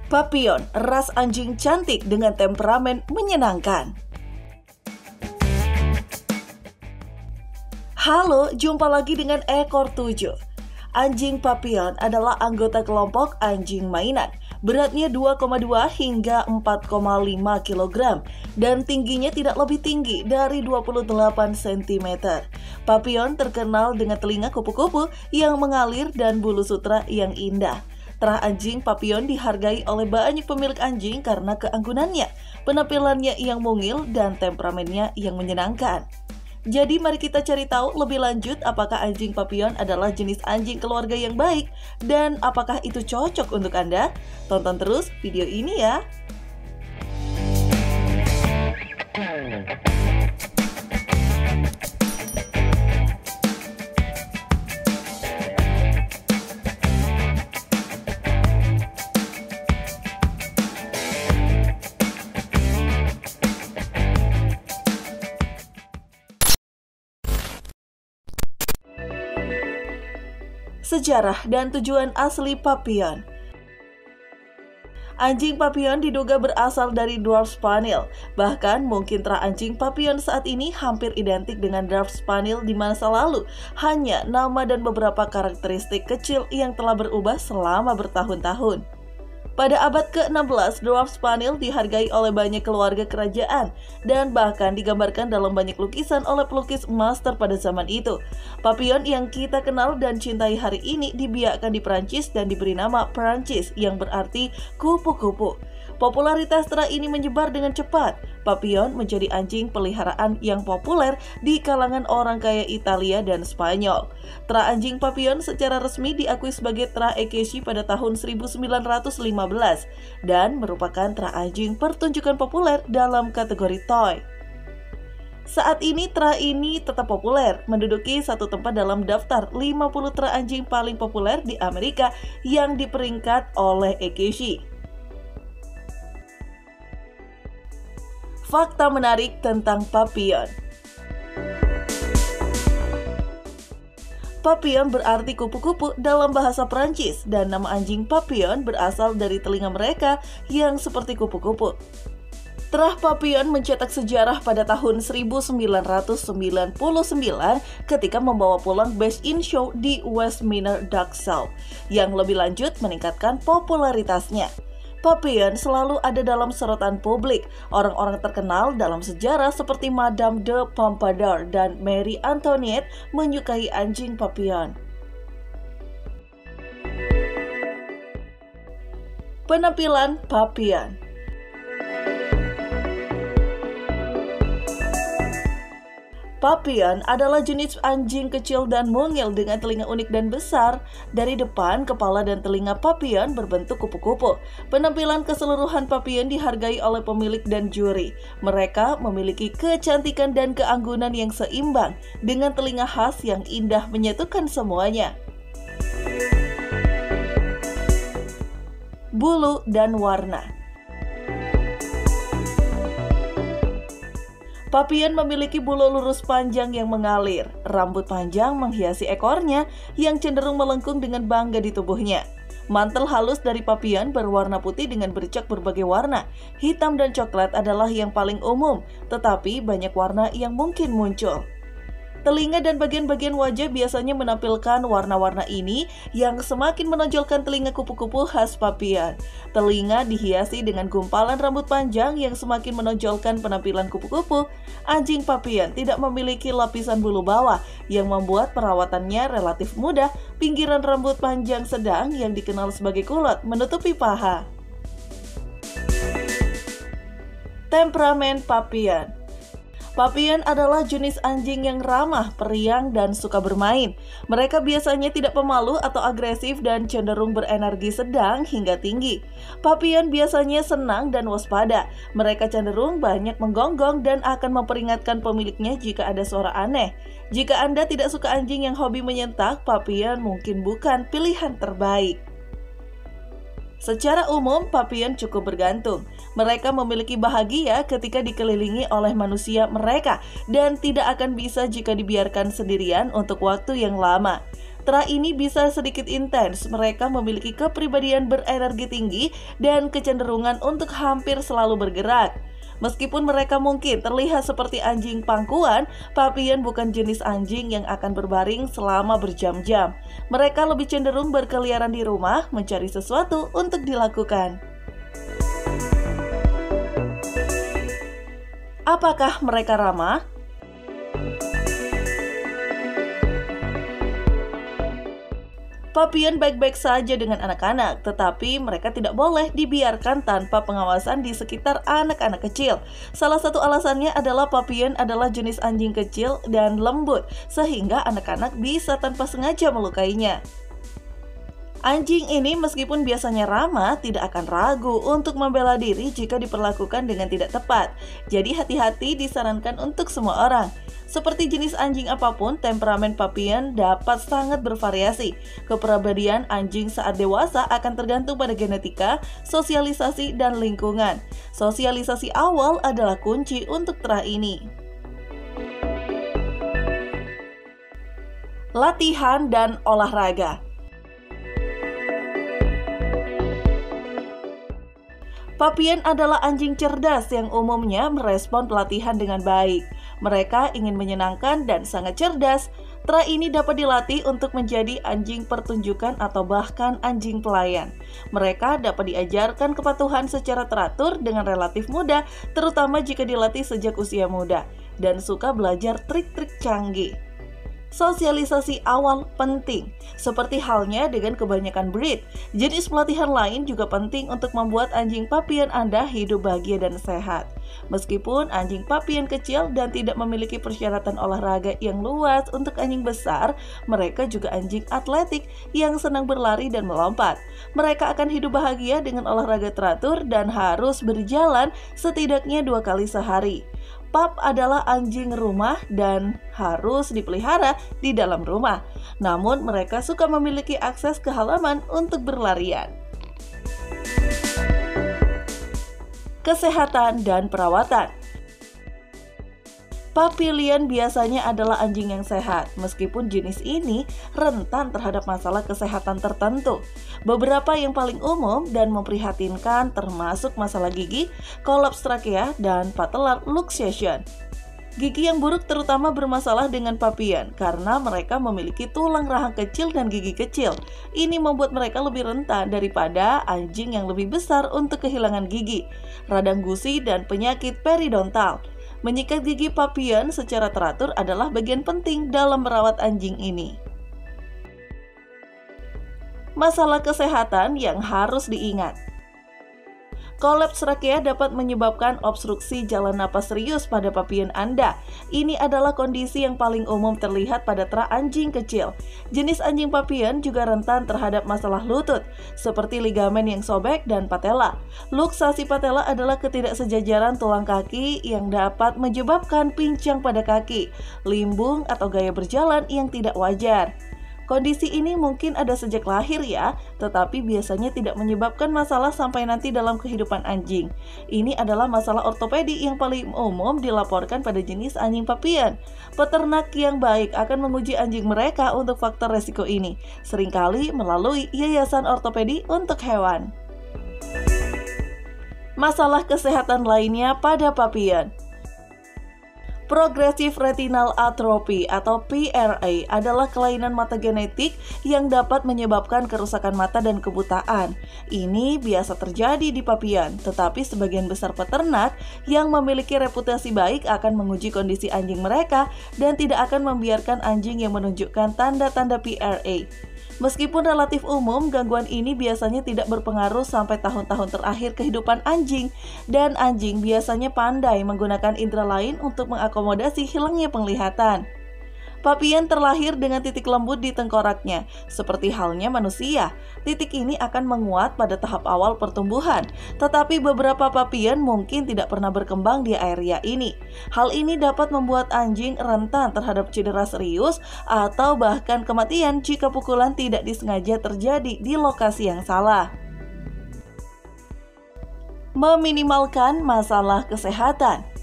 Papillon, ras anjing cantik dengan temperamen menyenangkan. Halo, jumpa lagi dengan ekor 7. Anjing Papillon adalah anggota kelompok anjing mainan. Beratnya 2,2 hingga 4,5 kg dan tingginya tidak lebih tinggi dari 28 cm. Papillon terkenal dengan telinga kupu-kupu yang mengalir dan bulu sutra yang indah. Terah anjing Papillon dihargai oleh banyak pemilik anjing karena keanggunannya, penampilannya yang mungil, dan temperamennya yang menyenangkan. Jadi mari kita cari tahu lebih lanjut apakah anjing Papillon adalah jenis anjing keluarga yang baik dan apakah itu cocok untuk Anda? Tonton terus video ini ya! Sejarah dan tujuan asli Papillon. Anjing Papillon diduga berasal dari Dwarf Spaniel. Bahkan mungkin terah anjing Papillon saat ini hampir identik dengan Dwarf Spaniel di masa lalu. Hanya nama dan beberapa karakteristik kecil yang telah berubah selama bertahun-tahun. Pada abad ke-16, Dwarf Spaniel dihargai oleh banyak keluarga kerajaan dan bahkan digambarkan dalam banyak lukisan oleh pelukis master pada zaman itu. Papillon yang kita kenal dan cintai hari ini dibiakkan di Prancis dan diberi nama Perancis yang berarti kupu-kupu. Popularitas terah ini menyebar dengan cepat. Papillon menjadi anjing peliharaan yang populer di kalangan orang kaya Italia dan Spanyol. Terah anjing Papillon secara resmi diakui sebagai terah Ekeshi pada tahun 1915 dan merupakan terah anjing pertunjukan populer dalam kategori toy. Saat ini terah ini tetap populer, menduduki satu tempat dalam daftar 50 terah anjing paling populer di Amerika yang diperingkat oleh Ekeshi. Fakta menarik tentang Papillon. Papillon berarti kupu-kupu dalam bahasa Prancis dan nama anjing Papillon berasal dari telinga mereka yang seperti kupu-kupu. Terah Papillon mencetak sejarah pada tahun 1999 ketika membawa pulang Best in Show di Westminster Dog Show yang lebih lanjut meningkatkan popularitasnya. Papillon selalu ada dalam sorotan publik. Orang-orang terkenal dalam sejarah seperti Madame de Pompadour dan Marie Antoinette menyukai anjing Papillon. Penampilan Papillon. Papillon adalah jenis anjing kecil dan mungil dengan telinga unik dan besar. Dari depan, kepala dan telinga Papillon berbentuk kupu-kupu. Penampilan keseluruhan Papillon dihargai oleh pemilik dan juri. Mereka memiliki kecantikan dan keanggunan yang seimbang, dengan telinga khas yang indah menyatukan semuanya. Bulu dan warna. Papillon memiliki bulu lurus panjang yang mengalir. Rambut panjang menghiasi ekornya yang cenderung melengkung dengan bangga di tubuhnya. Mantel halus dari Papillon berwarna putih dengan bercak berbagai warna. Hitam dan coklat adalah yang paling umum, tetapi banyak warna yang mungkin muncul. Telinga dan bagian-bagian wajah biasanya menampilkan warna-warna ini yang semakin menonjolkan telinga kupu-kupu khas Papillon. Telinga dihiasi dengan gumpalan rambut panjang yang semakin menonjolkan penampilan kupu-kupu. Anjing Papillon tidak memiliki lapisan bulu bawah yang membuat perawatannya relatif mudah. Pinggiran rambut panjang sedang yang dikenal sebagai kulot menutupi paha. Temperamen Papillon. Papillon adalah jenis anjing yang ramah, periang, dan suka bermain. Mereka biasanya tidak pemalu atau agresif dan cenderung berenergi sedang hingga tinggi. Papillon biasanya senang dan waspada. Mereka cenderung banyak menggonggong dan akan memperingatkan pemiliknya jika ada suara aneh. Jika Anda tidak suka anjing yang hobi menyentak, Papillon mungkin bukan pilihan terbaik. Secara umum, Papillon cukup bergantung. Mereka memiliki bahagia ketika dikelilingi oleh manusia mereka dan tidak akan bisa jika dibiarkan sendirian untuk waktu yang lama. Tera ini bisa sedikit intens, mereka memiliki kepribadian berenergi tinggi dan kecenderungan untuk hampir selalu bergerak. Meskipun mereka mungkin terlihat seperti anjing pangkuan, Papillon bukan jenis anjing yang akan berbaring selama berjam-jam. Mereka lebih cenderung berkeliaran di rumah, mencari sesuatu untuk dilakukan. Apakah mereka ramah? Papillon baik-baik saja dengan anak-anak, tetapi mereka tidak boleh dibiarkan tanpa pengawasan di sekitar anak-anak kecil. Salah satu alasannya adalah Papillon adalah jenis anjing kecil dan lembut, sehingga anak-anak bisa tanpa sengaja melukainya. Anjing ini meskipun biasanya ramah, tidak akan ragu untuk membela diri jika diperlakukan dengan tidak tepat. Jadi hati-hati disarankan untuk semua orang. Seperti jenis anjing apapun, temperamen Papillon dapat sangat bervariasi. Kepribadian anjing saat dewasa akan tergantung pada genetika, sosialisasi, dan lingkungan. Sosialisasi awal adalah kunci untuk tera ini. Latihan dan olahraga. Papillon adalah anjing cerdas yang umumnya merespon pelatihan dengan baik. Mereka ingin menyenangkan dan sangat cerdas. Tera ini dapat dilatih untuk menjadi anjing pertunjukan atau bahkan anjing pelayan. Mereka dapat diajarkan kepatuhan secara teratur dengan relatif mudah, terutama jika dilatih sejak usia muda, dan suka belajar trik-trik canggih. Sosialisasi awal penting, seperti halnya dengan kebanyakan breed. Jenis pelatihan lain juga penting untuk membuat anjing Papillon Anda hidup bahagia dan sehat. Meskipun anjing Papillon kecil dan tidak memiliki persyaratan olahraga yang luas untuk anjing besar, mereka juga anjing atletik yang senang berlari dan melompat. Mereka akan hidup bahagia dengan olahraga teratur dan harus berjalan setidaknya 2 kali sehari. Pup adalah anjing rumah dan harus dipelihara di dalam rumah. Namun mereka suka memiliki akses ke halaman untuk berlarian. Kesehatan dan perawatan. Papillon biasanya adalah anjing yang sehat, meskipun jenis ini rentan terhadap masalah kesehatan tertentu. Beberapa yang paling umum dan memprihatinkan termasuk masalah gigi, kolaps trakea, dan patellar luxation. Gigi yang buruk terutama bermasalah dengan Papillon karena mereka memiliki tulang rahang kecil dan gigi kecil. Ini membuat mereka lebih rentan daripada anjing yang lebih besar untuk kehilangan gigi, radang gusi, dan penyakit periodontal. Menyikat gigi Papillon secara teratur adalah bagian penting dalam merawat anjing ini. Masalah kesehatan yang harus diingat. Kolaps trakea dapat menyebabkan obstruksi jalan napas serius pada Papillon Anda. Ini adalah kondisi yang paling umum terlihat pada tera anjing kecil. Jenis anjing Papillon juga rentan terhadap masalah lutut, seperti ligamen yang sobek dan patella. Luksasi patella adalah ketidaksejajaran tulang kaki yang dapat menyebabkan pincang pada kaki, limbung, atau gaya berjalan yang tidak wajar. Kondisi ini mungkin ada sejak lahir ya, tetapi biasanya tidak menyebabkan masalah sampai nanti dalam kehidupan anjing. Ini adalah masalah ortopedi yang paling umum dilaporkan pada jenis anjing Papillon. Peternak yang baik akan menguji anjing mereka untuk faktor resiko ini, seringkali melalui yayasan ortopedi untuk hewan. Masalah kesehatan lainnya pada Papillon. Progressive Retinal Atrophy atau PRA adalah kelainan mata genetik yang dapat menyebabkan kerusakan mata dan kebutaan. Ini biasa terjadi di Papillon, tetapi sebagian besar peternak yang memiliki reputasi baik akan menguji kondisi anjing mereka dan tidak akan membiarkan anjing yang menunjukkan tanda-tanda PRA. Meskipun relatif umum, gangguan ini biasanya tidak berpengaruh sampai tahun-tahun terakhir kehidupan anjing, dan anjing biasanya pandai menggunakan indera lain untuk mengakomodasi hilangnya penglihatan. Papillon terlahir dengan titik lembut di tengkoraknya, seperti halnya manusia. Titik ini akan menguat pada tahap awal pertumbuhan, tetapi beberapa Papillon mungkin tidak pernah berkembang di area ini. Hal ini dapat membuat anjing rentan terhadap cedera serius atau bahkan kematian jika pukulan tidak disengaja terjadi di lokasi yang salah. Meminimalkan masalah kesehatan.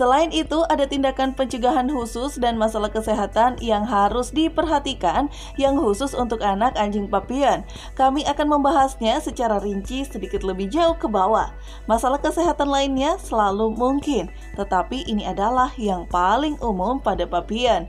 Selain itu, ada tindakan pencegahan khusus dan masalah kesehatan yang harus diperhatikan yang khusus untuk anak anjing Papillon. Kami akan membahasnya secara rinci sedikit lebih jauh ke bawah. Masalah kesehatan lainnya selalu mungkin, tetapi ini adalah yang paling umum pada Papillon.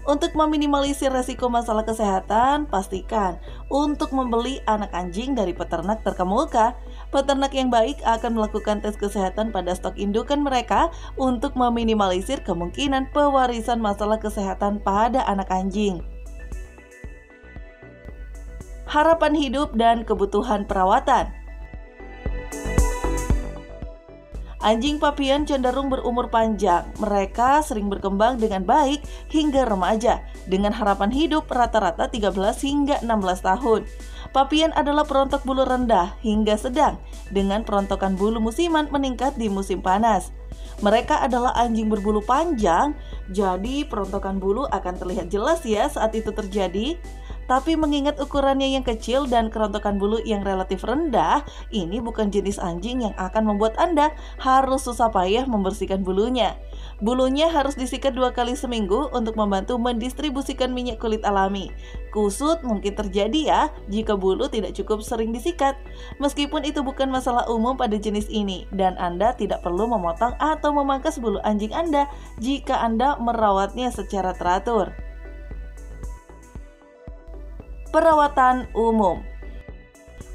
Untuk meminimalisir resiko masalah kesehatan, pastikan untuk membeli anak anjing dari peternak terkemuka. Peternak yang baik akan melakukan tes kesehatan pada stok indukan mereka untuk meminimalisir kemungkinan pewarisan masalah kesehatan pada anak anjing. Harapan hidup dan kebutuhan perawatan. Anjing Papillon cenderung berumur panjang. Mereka sering berkembang dengan baik hingga remaja, dengan harapan hidup rata-rata 13 hingga 16 tahun. Papillon adalah perontok bulu rendah hingga sedang, dengan perontokan bulu musiman meningkat di musim panas. Mereka adalah anjing berbulu panjang, jadi perontokan bulu akan terlihat jelas ya saat itu terjadi. Tapi mengingat ukurannya yang kecil dan kerontokan bulu yang relatif rendah, ini bukan jenis anjing yang akan membuat Anda harus susah payah membersihkan bulunya. Bulunya harus disikat 2 kali seminggu untuk membantu mendistribusikan minyak kulit alami. Kusut mungkin terjadi ya jika bulu tidak cukup sering disikat. Meskipun itu bukan masalah umum pada jenis ini, dan Anda tidak perlu memotong atau memangkas bulu anjing Anda jika Anda merawatnya secara teratur. Perawatan umum.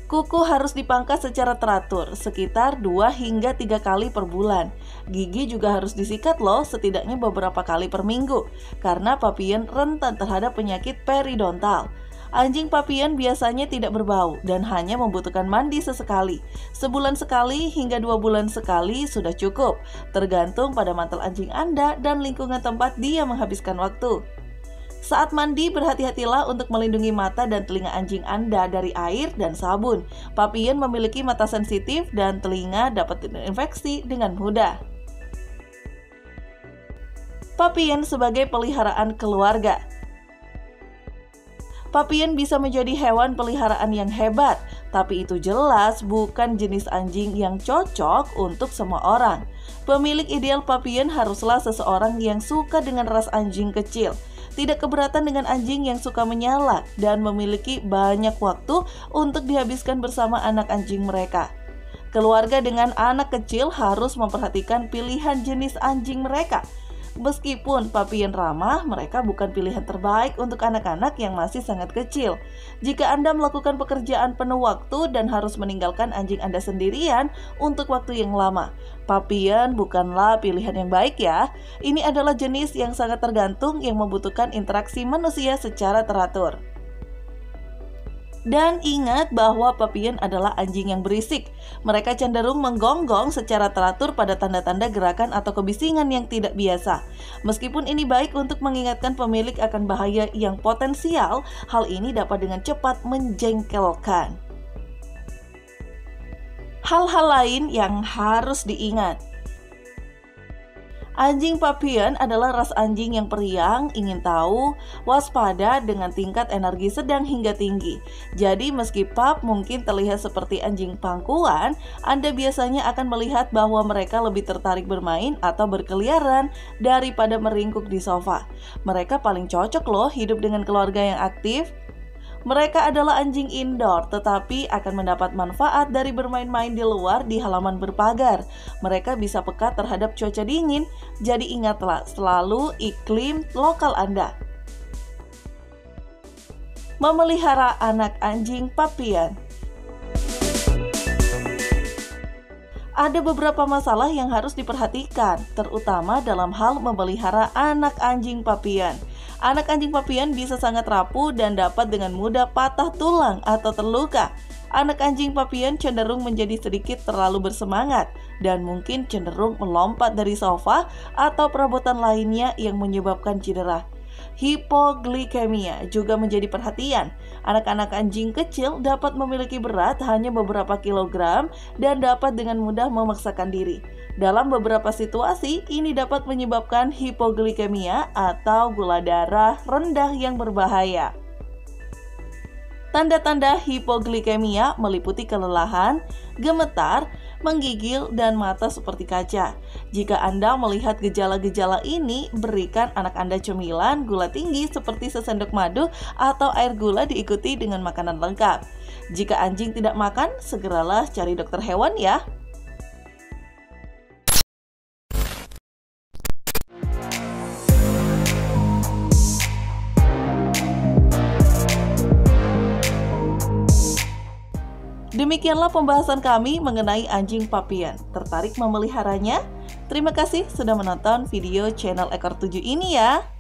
Kuku harus dipangkas secara teratur, sekitar 2 hingga 3 kali per bulan. Gigi juga harus disikat loh, setidaknya beberapa kali per minggu, karena Papillon rentan terhadap penyakit periodontal. Anjing Papillon biasanya tidak berbau dan hanya membutuhkan mandi sesekali. Sebulan sekali hingga 2 bulan sekali sudah cukup, tergantung pada mantel anjing Anda dan lingkungan tempat dia menghabiskan waktu. Saat mandi, berhati-hatilah untuk melindungi mata dan telinga anjing Anda dari air dan sabun. Papillon memiliki mata sensitif dan telinga dapat terinfeksi dengan mudah. Papillon sebagai peliharaan keluarga. Papillon bisa menjadi hewan peliharaan yang hebat, tapi itu jelas bukan jenis anjing yang cocok untuk semua orang. Pemilik ideal Papillon haruslah seseorang yang suka dengan ras anjing kecil, tidak keberatan dengan anjing yang suka menyala, dan memiliki banyak waktu untuk dihabiskan bersama anak anjing mereka. Keluarga dengan anak kecil harus memperhatikan pilihan jenis anjing mereka. Meskipun Papillon ramah, mereka bukan pilihan terbaik untuk anak-anak yang masih sangat kecil. Jika Anda melakukan pekerjaan penuh waktu dan harus meninggalkan anjing Anda sendirian untuk waktu yang lama, Papillon bukanlah pilihan yang baik ya. Ini adalah jenis yang sangat tergantung yang membutuhkan interaksi manusia secara teratur. Dan ingat bahwa Papillon adalah anjing yang berisik. Mereka cenderung menggonggong secara teratur pada tanda-tanda gerakan atau kebisingan yang tidak biasa. Meskipun ini baik untuk mengingatkan pemilik akan bahaya yang potensial, hal ini dapat dengan cepat menjengkelkan. Hal-hal lain yang harus diingat. Anjing Papillon adalah ras anjing yang periang, ingin tahu, waspada dengan tingkat energi sedang hingga tinggi. Jadi meski pup mungkin terlihat seperti anjing pangkuan, Anda biasanya akan melihat bahwa mereka lebih tertarik bermain atau berkeliaran daripada meringkuk di sofa. Mereka paling cocok loh hidup dengan keluarga yang aktif. Mereka adalah anjing indoor, tetapi akan mendapat manfaat dari bermain-main di luar di halaman berpagar. Mereka bisa peka terhadap cuaca dingin, jadi ingatlah selalu iklim lokal Anda. Memelihara anak anjing Papillon. Ada beberapa masalah yang harus diperhatikan, terutama dalam hal memelihara anak anjing Papillon. Anak anjing Papillon bisa sangat rapuh dan dapat dengan mudah patah tulang atau terluka. Anak anjing Papillon cenderung menjadi sedikit terlalu bersemangat dan mungkin cenderung melompat dari sofa atau perabotan lainnya yang menyebabkan cedera. Hipoglikemia juga menjadi perhatian. Anak-anak anjing kecil dapat memiliki berat hanya beberapa kilogram dan dapat dengan mudah memaksakan diri. Dalam beberapa situasi, ini dapat menyebabkan hipoglikemia atau gula darah rendah yang berbahaya. Tanda-tanda hipoglikemia meliputi kelelahan, gemetar, menggigil, dan mata seperti kaca. Jika Anda melihat gejala-gejala ini, berikan anak Anda cemilan gula tinggi seperti sesendok madu atau air gula diikuti dengan makanan lengkap. Jika anjing tidak makan, segeralah cari dokter hewan ya. Demikianlah pembahasan kami mengenai anjing Papillon. Tertarik memeliharanya? Terima kasih sudah menonton video channel Ekor 7 ini ya.